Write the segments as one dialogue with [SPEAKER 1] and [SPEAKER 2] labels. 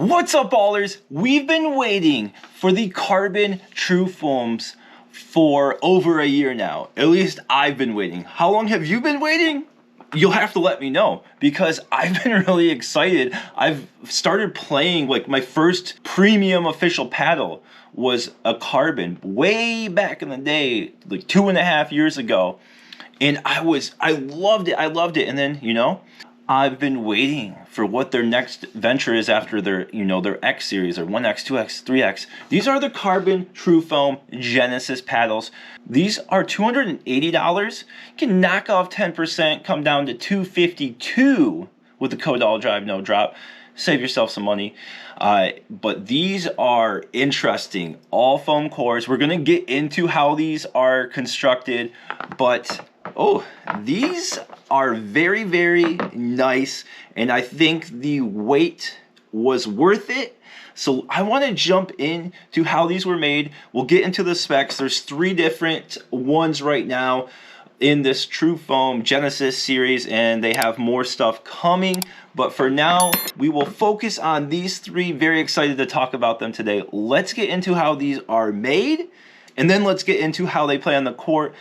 [SPEAKER 1] What's up, ballers? We've been waiting for the carbon TruFoams for over a year now. At least I've been waiting. How long have you been waiting? You'll have to let me know because I've been really excited. I've started playing, like, my first premium official paddle was a carbon way back in the day, like 2.5 years ago. And I loved it. And then, I've been waiting for what their next venture is after their, their X series, or 1X, 2X, 3X. These are the carbon TruFoam Genesis paddles. These are $280. You can knock off 10%, come down to $252 with the code AllDriveNoDrop. Save yourself some money. But these are interesting. All foam cores. We're going to get into how these are constructed, but these are very, very nice, and I think the weight was worth it. So I want to jump into how these were made. We'll get into the specs. There's 3 different ones right now in this TruFoam Genesis series, and they have more stuff coming. But for now, we will focus on these 3. Very excited to talk about them today. Let's get into how these are made, and then let's get into how they play on the court.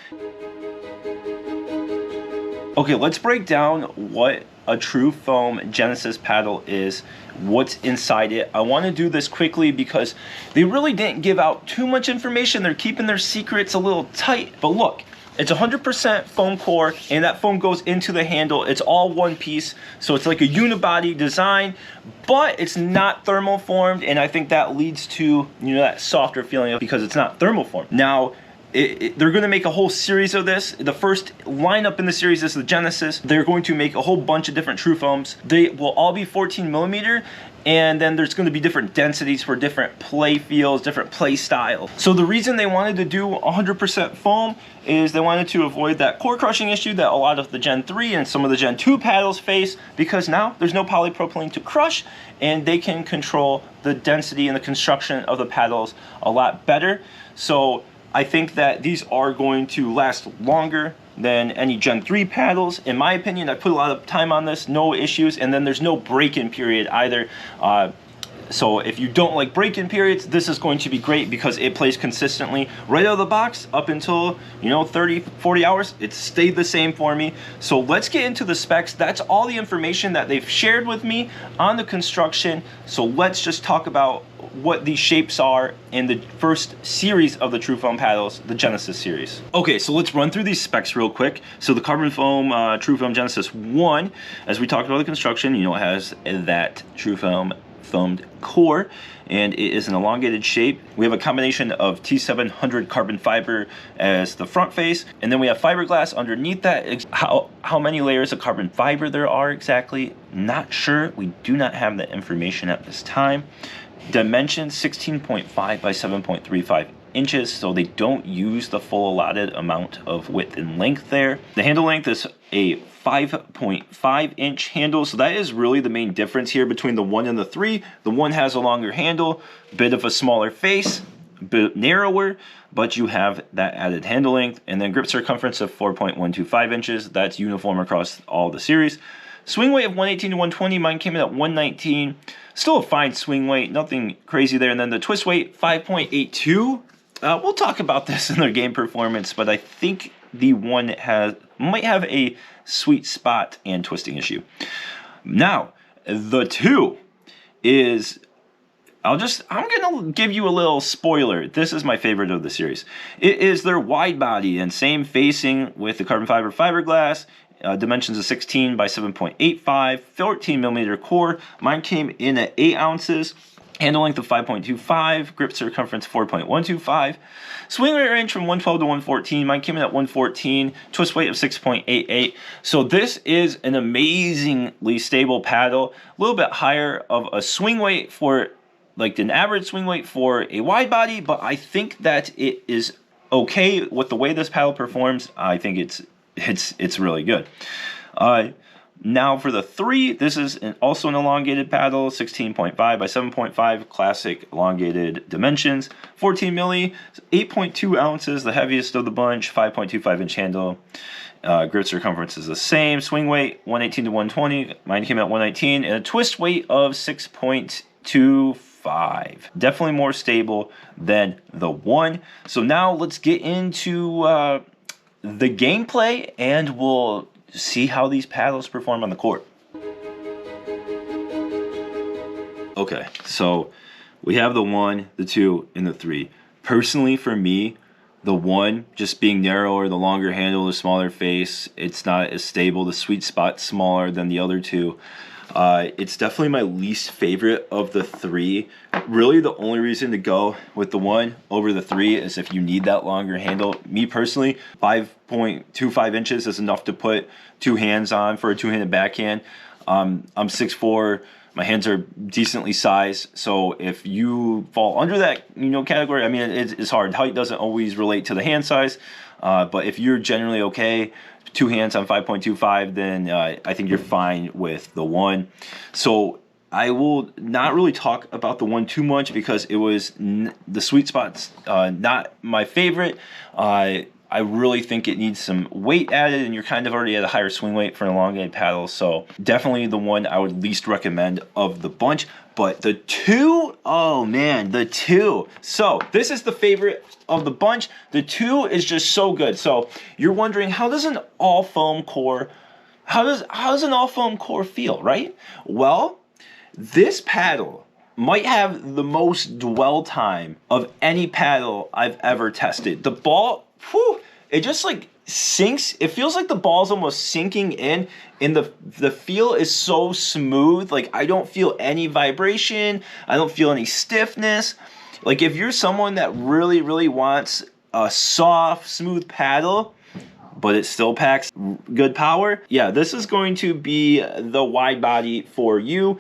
[SPEAKER 1] Okay, let's break down what a TruFoam Genesis paddle is, what's inside it. I want to do this quickly because they really didn't give out too much information. They're keeping their secrets a little tight. But look, it's 100% foam core, and that foam goes into the handle. It's all one piece, so it's like a unibody design, but it's not thermal formed, and I think that leads to, that softer feeling because it's not thermal formed. Now, they're going to make a whole series of this. The first lineup in the series is the Genesis. They're going to make a whole bunch of different TruFoams. They will all be 14mm, and then there's going to be different densities for different play feels, different play styles. So the reason they wanted to do 100% foam is they wanted to avoid that core crushing issue that a lot of the Gen 3 and some of the Gen 2 paddles face, because now there's no polypropylene to crush, and they can control the density and the construction of the paddles a lot better. So I think that these are going to last longer than any Gen 3 paddles. In my opinion, I put a lot of time on this, no issues, and then there's no break-in period either. So if you don't like break-in periods, this is going to be great because it plays consistently right out of the box up until, 30, 40 hours. It stayed the same for me. So let's get into the specs. That's all the information that they've shared with me on the construction. So let's just talk about what these shapes are in the first series of the TruFoam paddles, the Genesis series. Okay, so let's run through these specs real quick. So the carbon foam TruFoam Genesis 1, as we talked about the construction, it has that TruFoam foamed core, and it is an elongated shape. We have a combination of T700 carbon fiber as the front face, and then we have fiberglass underneath that. How many layers of carbon fiber there are exactly, not sure. We do not have that information at this time. Dimensions 16.5 by 7.35 inches, so they don't use the full allotted amount of width and length there. The handle length is a 5.5 inch handle, so that is really the main difference here between the 1 and the 3. The 1 has a longer handle, bit of a smaller face, a bit narrower, but you have that added handle length, and then grip circumference of 4.125 inches. That's uniform across all the series. Swing weight of 118 to 120, mine came in at 119. Still a fine swing weight, nothing crazy there. And then the twist weight, 5.82. We'll talk about this in their game performance, but I think the 1 might have a sweet spot and twisting issue. Now, the 2 is, I'm going to give you a little spoiler. This is my favorite of the series. It is their wide body and same facing with the carbon fiber fiberglass. Dimensions of 16 by 7.85, 14mm core. Mine came in at 8 ounces. Handle length of 5.25, grip circumference 4.125. Swing weight range from 112 to 114. Mine came in at 114. Twist weight of 6.88. So this is an amazingly stable paddle. A little bit higher of a swing weight for like an average swing weight for a wide body, but I think that it is okay with the way this paddle performs. I think it's really good. Now for the 3, this is also an elongated paddle, 16.5 by 7.5, classic elongated dimensions, 14 milli, 8.2 ounces, the heaviest of the bunch, 5.25 inch handle. Grip circumference is the same. Swing weight, 118 to 120. Mine came at 119, and a twist weight of 6.8 5.25. Definitely more stable than the 1. So now let's get into the gameplay, and we'll see how these paddles perform on the court. Okay, so we have the 1, the 2, and the 3. Personally, for me, the 1, just being narrower, the longer handle, the smaller face, it's not as stable. The sweet spot's smaller than the other 2. It's definitely my least favorite of the 3. Really, the only reason to go with the 1 over the 3 is if you need that longer handle. Me personally, 5.25 inches is enough to put 2 hands on for a 2-handed backhand. I'm 6'4". My hands are decently sized, so if you fall under that, category, I mean, it's hard. Height doesn't always relate to the hand size, but if you're generally okay, 2 hands on 5.25, then I think you're fine with the 1. So I will not really talk about the 1 too much because it was the sweet spot's not my favorite. I really think it needs some weight added, and you're kind of already at a higher swing weight for an elongated paddle. So definitely the 1 I would least recommend of the bunch. But the 2, oh man, the 2. So this is the favorite of the bunch. The 2 is just so good. So you're wondering, how does an all foam core, how does an all foam core feel, right? Well, this paddle might have the most dwell time of any paddle I've ever tested. The ball, it just like sinks. It feels like the ball's almost sinking in, and the feel is so smooth. Like, I don't feel any vibration. I don't feel any stiffness. Like, if you're someone that really wants a soft, smooth paddle, but it still packs good power, yeah, this is going to be the wide body for you.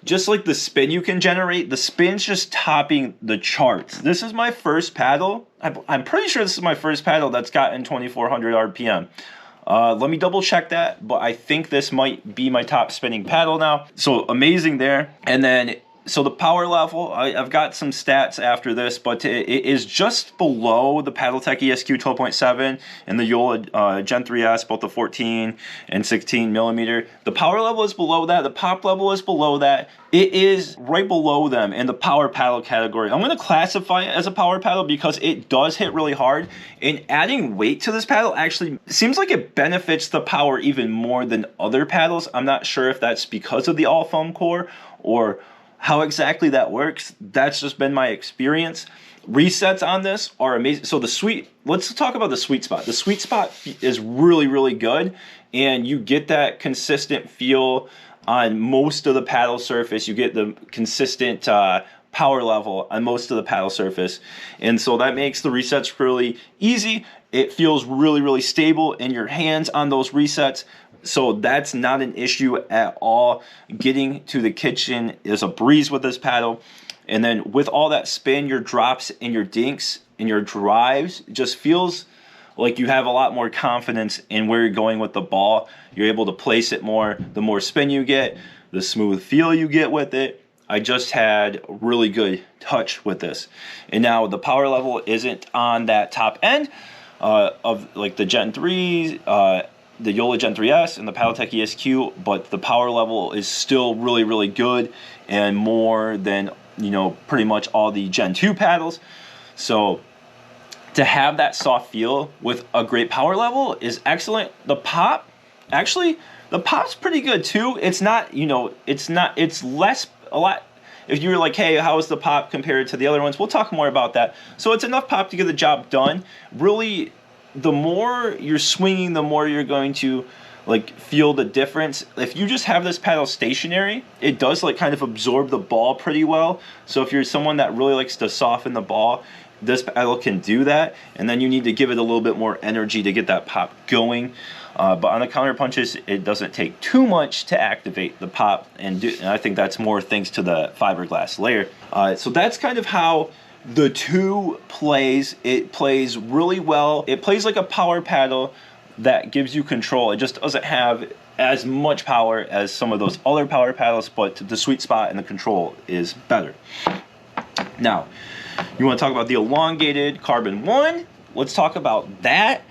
[SPEAKER 1] Just like the spin you can generate, the spin's just topping the charts. This is my first paddle. I'm pretty sure this is my first paddle that's gotten 2400 RPM. Let me double check that, but I think this might be my top spinning paddle now. So amazing there. And then, so the power level, I've got some stats after this, but it is just below the Paddletek ESQ 12.7 and the Joola Gen 3S, both the 14 and 16 millimeter. The power level is below that. The pop level is below that. It is right below them in the power paddle category. I'm going to classify it as a power paddle because it does hit really hard. And adding weight to this paddle actually seems like it benefits the power even more than other paddles. I'm not sure if that's because of the all foam core or how exactly that works. That's just been my experience. Resets on this are amazing. So let's talk about the sweet spot. The sweet spot is really good, and you get that consistent feel on most of the paddle surface. You get the consistent power level on most of the paddle surface, and so that makes the resets really easy. It feels really stable in your hands on those resets. So that's not an issue at all. Getting to the kitchen is a breeze with this paddle. And then with all that spin, your drops and your dinks and your drives just feels like you have a lot more confidence in where you're going with the ball. You're able to place it more. The more spin you get, the smooth feel you get with it. I just had really good touch with this. And now the power level isn't on that top end of like the Gen 3, the Joola Gen 3S and the Paddletek ESQ, but the power level is still really good and more than, pretty much all the Gen 2 paddles. So to have that soft feel with a great power level is excellent. The pop, actually, the pop's pretty good too. It's not, it's less, a lot. If you're like, hey, how is the pop compared to the other ones? We'll talk more about that. So it's enough pop to get the job done. Really, the more you're swinging, the more you're going to feel the difference. If you just have this paddle stationary, it does kind of absorb the ball pretty well. So if you're someone that really likes to soften the ball, this paddle can do that. And then you need to give it a little bit more energy to get that pop going. But on the counter punches, it doesn't take too much to activate the pop, and I think that's more thanks to the fiberglass layer. So that's kind of how the 2 plays. It plays really well. It plays like a power paddle that gives you control. It just doesn't have as much power as some of those other power paddles, but the sweet spot and the control is better. Now, you want to talk about the elongated Carbon 1? Let's talk about that.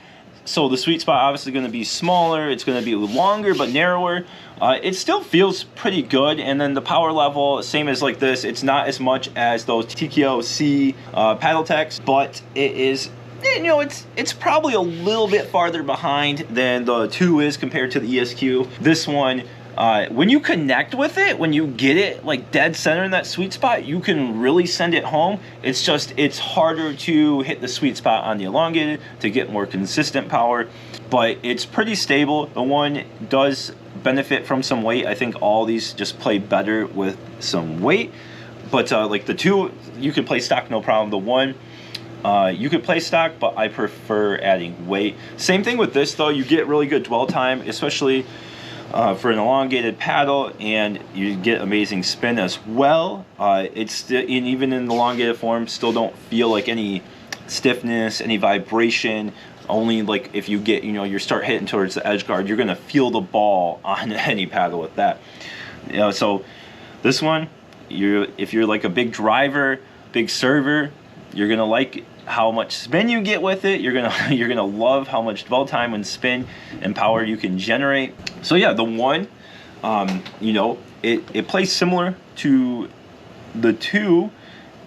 [SPEAKER 1] So the sweet spot obviously going to be smaller, it's going to be longer but narrower. It still feels pretty good, and then the power level, same as like this, it's not as much as those TKO-C Paddleteks, but it is, you know, it's probably a little bit farther behind than the 2 is compared to the ESQ. This one, when you connect with it, when you get it like dead center in that sweet spot, you can really send it home. It's just, it's harder to hit the sweet spot on the elongated to get more consistent power, but it's pretty stable. The one does benefit from some weight. I think all these just play better with some weight, but like the 2, you can play stock no problem. The 1, you could play stock, but I prefer adding weight. Same thing with this though, you get really good dwell time, especially for an elongated paddle, and you get amazing spin as well. It's still, even in the elongated form, still don't feel like any stiffness, any vibration. Only like if you get, you know, you start hitting towards the edge guard, you're gonna feel the ball on any paddle with that. You know, so this one, if you're like a big driver, big server, you're gonna like how much spin you get with it. You're gonna love how much dwell time and spin and power you can generate. So yeah, the 1, you know, it plays similar to the 2,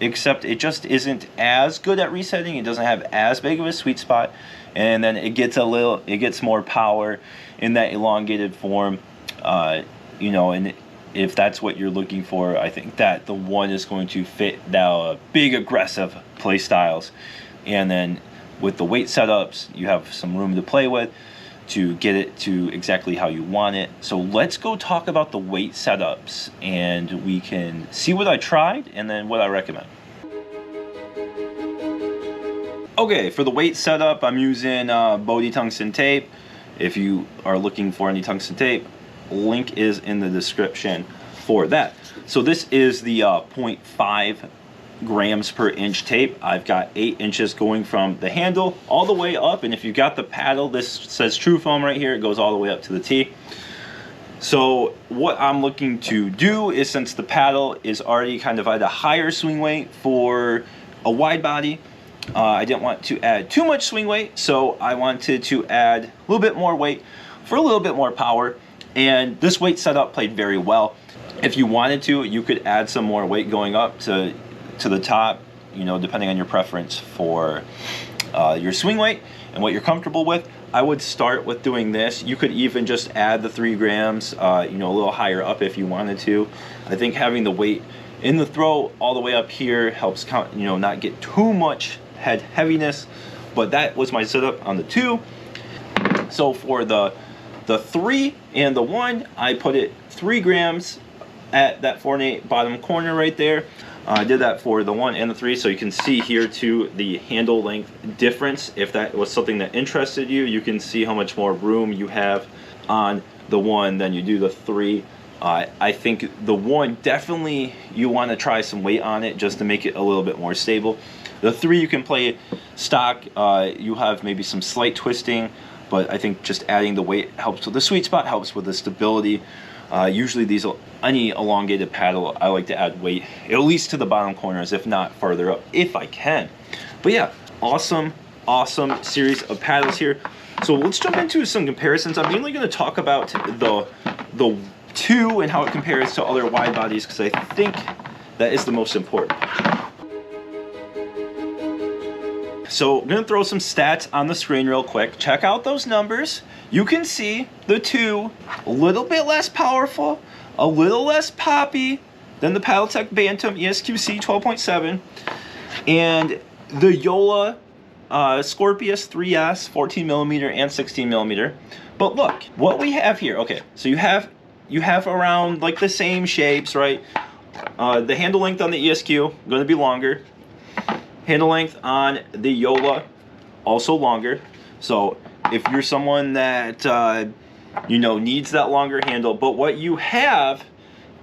[SPEAKER 1] except it just isn't as good at resetting. It doesn't have as big of a sweet spot, and then it gets more power in that elongated form. You know, and if that's what you're looking for, I think that the 1 is going to fit the big aggressive play styles. And then with the weight setups, you have some room to play with to get it to exactly how you want it. So let's go talk about the weight setups, and we can see what I tried and then what I recommend. Okay, for the weight setup, I'm using Bodhi tungsten tape. If you are looking for any tungsten tape, link is in the description for that. So this is the 0.5 grams per inch tape. I've got 8 inches going from the handle all the way up, and if you've got the paddle, this says TruFoam right here, it goes all the way up to the T. So what I'm looking to do is, since the paddle is already kind of at a higher swing weight for a wide body, I didn't want to add too much swing weight, so I wanted to add a little bit more weight for a little bit more power, and this weight setup played very well. If you wanted to, you could add some more weight going up to the top, you know, depending on your preference for your swing weight and what you're comfortable with. I would start with doing this. You could even just add the 3 grams, you know, a little higher up if you wanted to. I think having the weight in the throw all the way up here helps, you know, not get too much head heaviness. But that was my setup on the 2. So for the 3 and the 1, I put it 3 grams at that 4/8 bottom corner right there. I did that for the 1 and the 3, so you can see here too the handle length difference. If that was something that interested you, you can see how much more room you have on the 1 than you do the 3. I think the 1, definitely you want to try some weight on it just to make it a little bit more stable. The 3, you can play stock. You have maybe some slight twisting, but I think just adding the weight helps with the sweet spot, helps with the stability. Usually any elongated paddle, I like to add weight, at least to the bottom corners, if not farther up, if I can. But yeah, awesome series of paddles here. So let's jump into some comparisons. I'm mainly going to talk about the 2 and how it compares to other wide bodies, because I think that is the most important. So I'm going to throw some stats on the screen real quick. Check out those numbers. You can see the 2, a little bit less powerful, a little less poppy than the Paddletek Bantam ESQC 12.7, and the Joola Scorpeus 3S 14mm and 16mm. But look, what we have here, okay, so you have around like the same shapes, right? The handle length on the ESQ going to be longer. Handle length on the Joola also longer. So if you're someone that you know, needs that longer handle, but what you have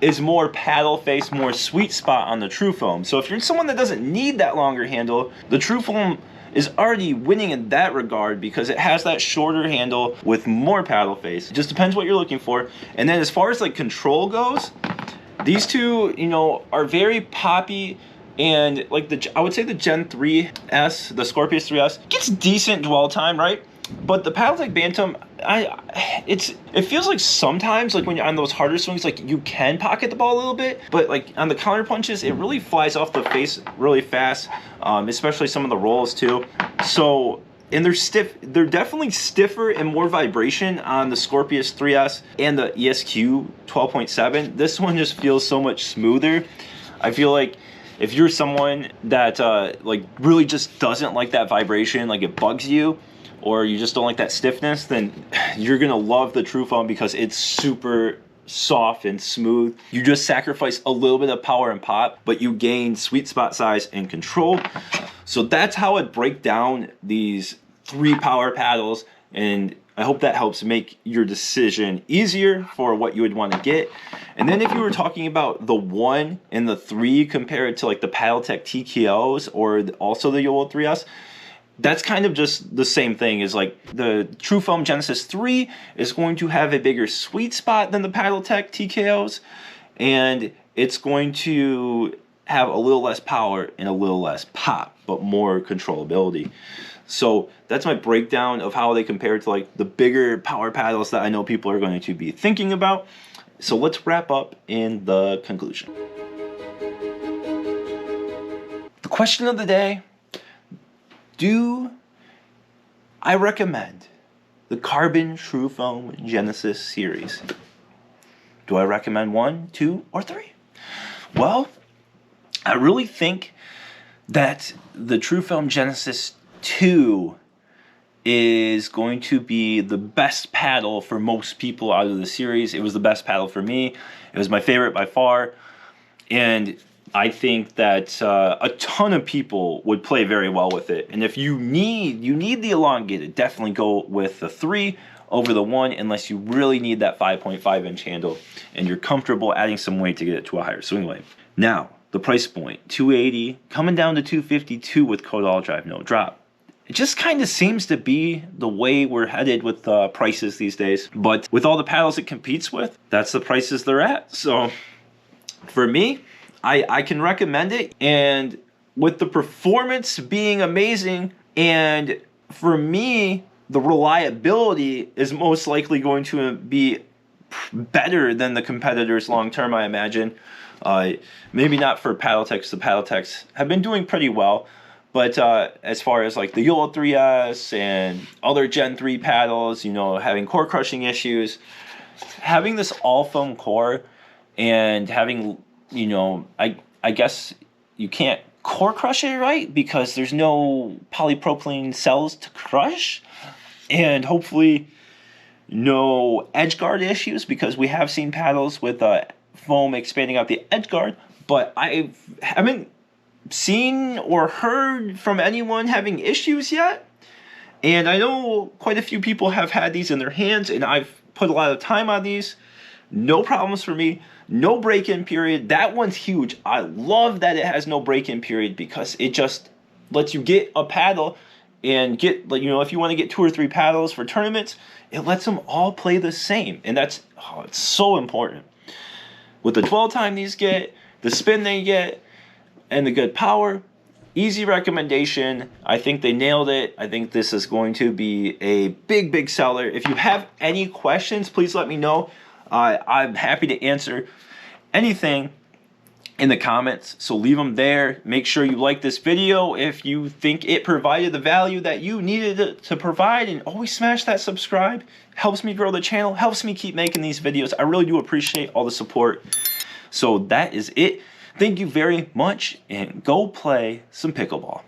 [SPEAKER 1] is more paddle face, more sweet spot on the TruFoam. So if you're someone that doesn't need that longer handle, the TruFoam is already winning in that regard because it has that shorter handle with more paddle face. It just depends what you're looking for. And then as far as like control goes, these 2, you know, are very poppy. And like I would say the Gen 3S, the Scorpeus 3S, gets decent dwell time, right? But the Paddletek Bantam, it feels like sometimes, like when you're on those harder swings, like you can pocket the ball a little bit, but like on the counter punches, it really flies off the face really fast, especially some of the rolls too. So, and they're stiff. They're definitely stiffer and more vibration on the Scorpeus 3S and the ESQ 12.7. This one just feels so much smoother. I feel like if you're someone that like really just doesn't like that vibration, like it bugs you, or you just don't like that stiffness, then you're gonna love the TruFoam because it's super soft and smooth. You just sacrifice a little bit of power and pop, but you gain sweet spot size and control. So that's how I'd break down these 3 power paddles, and I hope that helps make your decision easier for what you would want to get. And then if you were talking about the 1 and the 3 compared to like the Paddletek TKOs or also the Joola 3S, that's kind of just the same thing. Is like the TruFoam Genesis 3 is going to have a bigger sweet spot than the Paddletek TKOs, and it's going to have a little less power and a little less pop, but more controllability. So that's my breakdown of how they compare to like the bigger power paddles that I know people are going to be thinking about. So let's wrap up in the conclusion. The question of the day: do I recommend the Carbon TruFoam Genesis series? Do I recommend 1, 2, or 3? Well, I really think that the TruFoam Genesis 2 is going to be the best paddle for most people out of the series. It was the best paddle for me. It was my favorite by far. And I think that a ton of people would play very well with it. And if you need the elongated, definitely go with the 3 over the 1, unless you really need that 5.5 inch handle and you're comfortable adding some weight to get it to a higher swing weight. Now, the price point, $280, coming down to $252 with code AllDriveNoDrop. It just kind of seems to be the way we're headed with prices these days. But with all the paddles it competes with, that's the prices they're at. So for me, I can recommend it, and with the performance being amazing, and for me, the reliability is most likely going to be better than the competitors long term, I imagine. Maybe not for Paddleteks. The Paddleteks have been doing pretty well, but as far as like the Joola 3S and other Gen 3 paddles, you know, having core crushing issues, having this all foam core and having, you know, I guess you can't core crush it, right? Because there's no polypropylene cells to crush, and hopefully no edge guard issues, because we have seen paddles with foam expanding out the edge guard, but I haven't seen or heard from anyone having issues yet. And I know quite a few people have had these in their hands, and I've put a lot of time on these. No problems for me. No break-in period. That one's huge. I love that it has no break-in period, because it just lets you get a paddle and get, you know, if you want to get 2 or 3 paddles for tournaments, it lets them all play the same. And that's, oh, it's so important. With the dwell time these get, the spin they get, and the good power, easy recommendation. I think they nailed it. I think this is going to be a big, big seller. If you have any questions, please let me know. I'm happy to answer anything in the comments, so leave them there. Make sure you like this video if you think it provided the value that you needed it to provide, and always smash that subscribe. Helps me grow the channel, helps me keep making these videos. I really do appreciate all the support. So that is it. Thank you very much, and go play some pickleball.